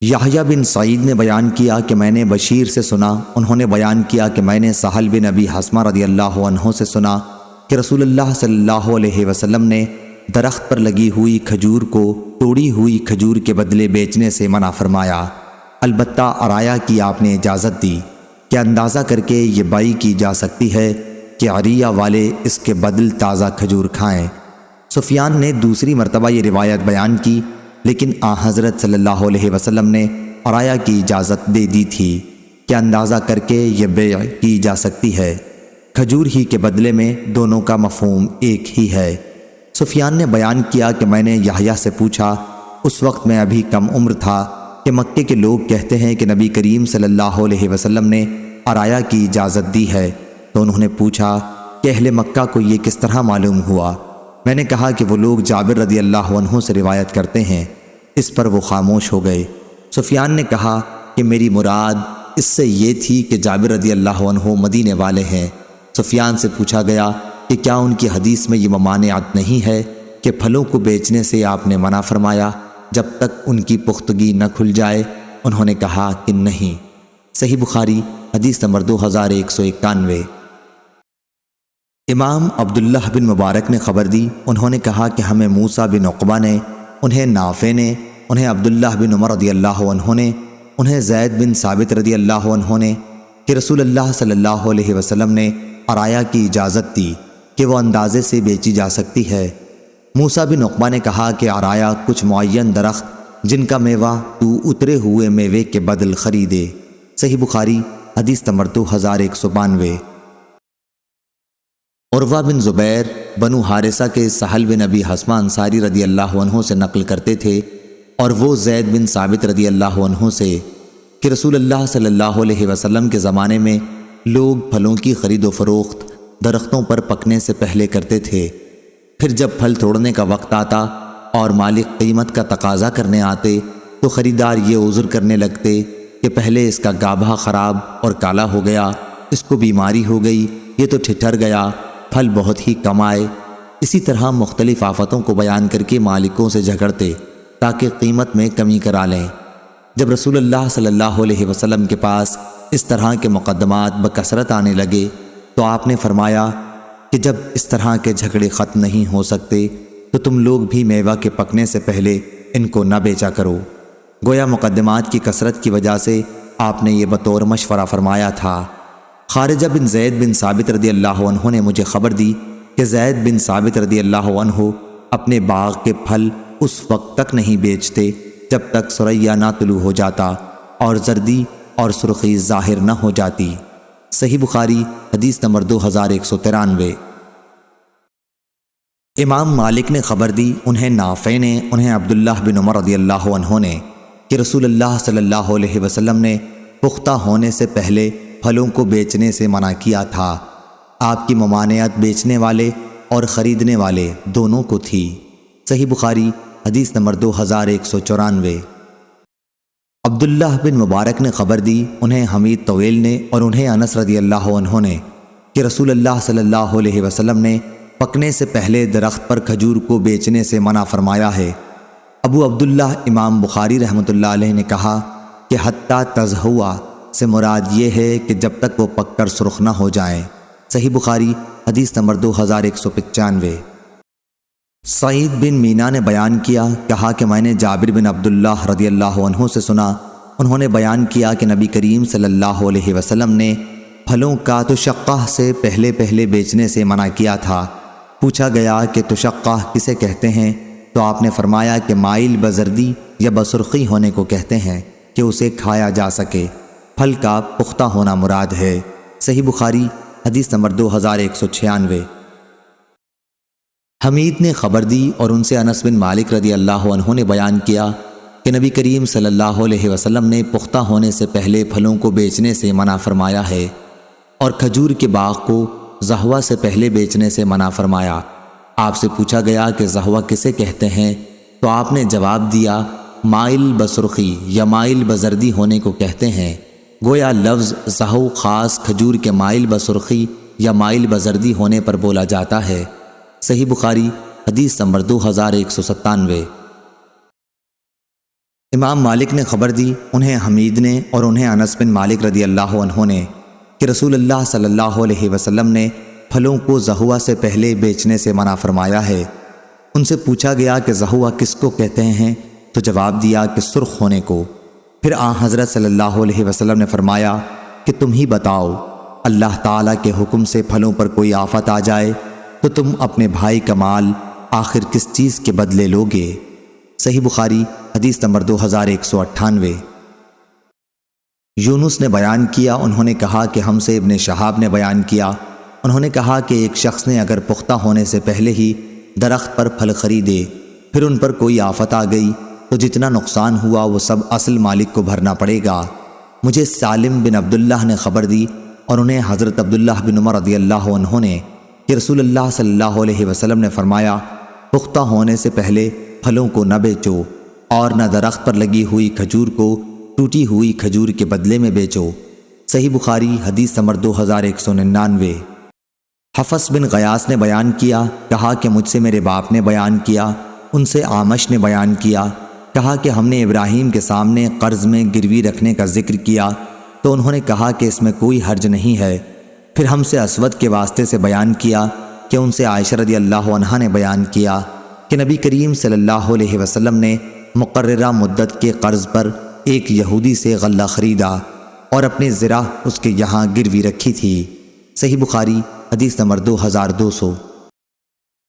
یحییٰ بن سعید نے بیان کیا کہ میں نے بشیر سے سنا، انہوں نے بیان کیا کہ میں نے سہل بن ابی حثمہ رضی اللہ عنہ سے سنا کہ رسول اللہ صلی اللہ علیہ وسلم نے درخت پر لگی ہوئی کھجور کو توڑی ہوئی کھجور کے بدلے بیچنے سے منع فرمایا، البتہ عرایا کی آپ نے اجازت دی کہ اندازہ کر کے یہ بائی کی جا سکتی ہے کہ عریہ والے اس کے بدل تازہ کھجور کھائیں۔ سفیان نے دوسری مرتبہ یہ روایت بیان کی، لیکن حضرت صلی اللہ علیہ وسلم نے عرایا کی اجازت دے دی تھی کہ اندازہ کر کے یہ بیع کی جا سکتی ہے، کھجور ہی کے بدلے میں دونوں کا مفہوم ایک ہی ہے۔ سفیان نے بیان کیا کہ میں نے یحییٰ سے پوچھا، اس وقت میں ابھی کم عمر تھا، کہ مکے کے لوگ کہتے ہیں کہ نبی کریم صلی اللہ علیہ وسلم نے عرایا کی اجازت دی ہے، تو انہوں نے پوچھا کہ اہل مکہ کو یہ کس طرح معلوم ہوا؟ میں نے کہا کہ وہ لوگ جابر رضی اللہ عنہ سے روایت کرتے ہیں۔ اس پر وہ خاموش ہو گئے۔ سفیان نے کہا کہ میری مراد اس سے یہ تھی کہ جابر رضی اللہ عنہ مدینے والے ہیں۔ سفیان سے پوچھا گیا کہ کیا ان کی حدیث میں یہ ممانعت نہیں ہے کہ پھلوں کو بیچنے سے آپ نے منع فرمایا جب تک ان کی پختگی نہ کھل جائے؟ انہوں نے کہا کہ نہیں۔ صحیح بخاری حدیث نمبر 2191۔ امام عبداللہ بن مبارک نے خبر دی، انہوں نے کہا کہ ہمیں موسیٰ بن عقبہ نے، انہیں نافع نے، انہیں عبداللہ بن عمر رضی اللہ عنہ نے، انہیں زید بن ثابت رضی اللہ عنہ نے کہ رسول اللہ صلی اللہ علیہ وسلم نے عرایا کی اجازت دی کہ وہ اندازے سے بیچی جا سکتی ہے۔ موسیٰ بن عقبہ نے کہا کہ عرایا کچھ معین درخت جن کا میوہ تو اترے ہوئے میوے کے بدل خریدے۔ صحیح بخاری حدیث نمبر 2192۔ عروہ بن زبیر بنو حارثہ کے سہل بن ابی حثمہ انصاری رضی اللہ عنہ سے نقل کرتے تھے، اور وہ زید بن ثابت رضی اللہ عنہ سے کہ رسول اللہ صلی اللہ علیہ وسلم کے زمانے میں لوگ پھلوں کی خرید و فروخت درختوں پر پکنے سے پہلے کرتے تھے، پھر جب پھل توڑنے کا وقت آتا اور مالک قیمت کا تقاضا کرنے آتے تو خریدار یہ عذر کرنے لگتے کہ پہلے اس کا گابھا خراب اور کالا ہو گیا، اس کو بیماری ہو گئی، یہ تو ٹھٹر گیا، پھل بہت ہی کم آئے۔ اسی طرح مختلف آفتوں کو بیان کر کے مالکوں سے جھگڑتے تاکہ قیمت میں کمی کرا لیں۔ جب رسول اللہ صلی اللہ علیہ وسلم کے پاس اس طرح کے مقدمات بکثرت آنے لگے تو آپ نے فرمایا کہ جب اس طرح کے جھگڑے ختم نہیں ہو سکتے تو تم لوگ بھی میوہ کے پکنے سے پہلے ان کو نہ بیچا کرو۔ گویا مقدمات کی کثرت کی وجہ سے آپ نے یہ بطور مشورہ فرمایا تھا۔ خارجہ بن زید بن ثابت رضی اللہ عنہ نے مجھے خبر دی کہ زید بن ثابت رضی اللہ عنہ اپنے باغ کے پھل اس وقت تک نہیں بیچتے جب تک ثریا نہ طلوع ہو جاتا اور زردی اور سرخی ظاہر نہ ہو جاتی۔ صحیح بخاری حدیث نمبر 2193۔ امام مالک نے خبر دی، انہیں نافع نے، انہیں عبداللہ بن عمر رضی اللہ عنہ نے کہ رسول اللہ صلی اللہ علیہ وسلم نے پختہ ہونے سے پہلے پھلوں کو بیچنے سے منع کیا تھا۔ آپ کی ممانعت بیچنے والے اور خریدنے والے دونوں کو تھی۔ صحیح بخاری حدیث نمبر 2194۔ عبداللہ بن مبارک نے خبر دی، انہیں حمید طویل نے اور انہیں انس رضی اللہ عنہ نے کہ رسول اللہ صلی اللہ علیہ وسلم نے پکنے سے پہلے درخت پر کھجور کو بیچنے سے منع فرمایا ہے۔ ابو عبداللہ امام بخاری رحمۃ اللہ علیہ نے کہا کہ حتیٰ تزہوا سے مراد یہ ہے کہ جب تک وہ پک کر سرخ نہ ہو جائیں۔ صحیح بخاری حدیث نمبر 2195۔ سعید بن مینا نے بیان کیا، کہا کہ میں نے جابر بن عبداللہ رضی اللہ عنہ سے سنا، انہوں نے بیان کیا کہ نبی کریم صلی اللہ علیہ وسلم نے پھلوں کا تشقہ سے پہلے بیچنے سے منع کیا تھا۔ پوچھا گیا کہ تشقہ کسے کہتے ہیں تو آپ نے فرمایا کہ مائل بزردی یا بسرخی ہونے کو کہتے ہیں کہ اسے کھایا جا سکے، پھل کا پختہ ہونا مراد ہے۔ صحیح بخاری حدیث نمبر 2196۔ حمید نے خبر دی اور ان سے انس بن مالک رضی اللہ عنہ نے بیان کیا کہ نبی کریم صلی اللہ علیہ وسلم نے پختہ ہونے سے پہلے پھلوں کو بیچنے سے منع فرمایا ہے اور کھجور کے باغ کو زہوہ سے پہلے بیچنے سے منع فرمایا۔ آپ سے پوچھا گیا کہ زہوہ کسے کہتے ہیں تو آپ نے جواب دیا مائل بسرخی یا مائل بزردی ہونے کو کہتے ہیں۔ گویا لفظ زہو خاص کھجور کے مائل بسرخی یا مائل بزردی ہونے پر بولا جاتا ہے۔ صحیح بخاری حدیث نمبر 2197۔ امام مالک نے خبر دی، انہیں حمید نے اور انہیں انس بن مالک رضی اللہ عنہ نے، کہ رسول اللہ صلی اللہ علیہ وسلم نے پھلوں کو زہوہ سے پہلے بیچنے سے منع فرمایا ہے۔ ان سے پوچھا گیا کہ زہوہ کس کو کہتے ہیں، تو جواب دیا کہ سرخ ہونے کو۔ پھر حضرت صلی اللہ علیہ وسلم نے فرمایا کہ تم ہی بتاؤ، اللہ تعالیٰ کے حکم سے پھلوں پر کوئی آفت آ جائے تو تم اپنے بھائی کا مال آخر کس چیز کے بدلے لوگے؟ صحیح بخاری حدیث نمبر 2198۔ یونس نے بیان کیا، انہوں نے کہا کہ ہم سے ابن شہاب نے بیان کیا، انہوں نے کہا کہ ایک شخص نے اگر پختہ ہونے سے پہلے ہی درخت پر پھل خریدے، پھر ان پر کوئی آفت آ گئی تو جتنا نقصان ہوا وہ سب اصل مالک کو بھرنا پڑے گا۔ مجھے سالم بن عبداللہ نے خبر دی اور انہیں حضرت عبداللہ بن عمر رضی اللہ عنہ نے کہ رسول اللہ صلی اللہ علیہ وسلم نے فرمایا، پختہ ہونے سے پہلے پھلوں کو نہ بیچو اور نہ درخت پر لگی ہوئی کھجور کو ٹوٹی ہوئی کھجور کے بدلے میں بیچو۔ صحیح بخاری حدیث نمبر 2199۔ حفص بن غیاث نے بیان کیا، کہا کہ مجھ سے میرے باپ نے بیان کیا، ان سے اعمش نے بیان کیا، کہا کہ ہم نے ابراہیم کے سامنے قرض میں گروی رکھنے کا ذکر کیا تو انہوں نے کہا کہ اس میں کوئی حرج نہیں ہے۔ پھر ہم سے اسود کے واسطے سے بیان کیا کہ ان سے عائشہ رضی اللہ عنہا نے بیان کیا کہ نبی کریم صلی اللہ علیہ وسلم نے مقررہ مدت کے قرض پر ایک یہودی سے غلہ خریدا اور اپنی زرہ اس کے یہاں گروی رکھی تھی۔ صحیح بخاری حدیث نمبر 2200۔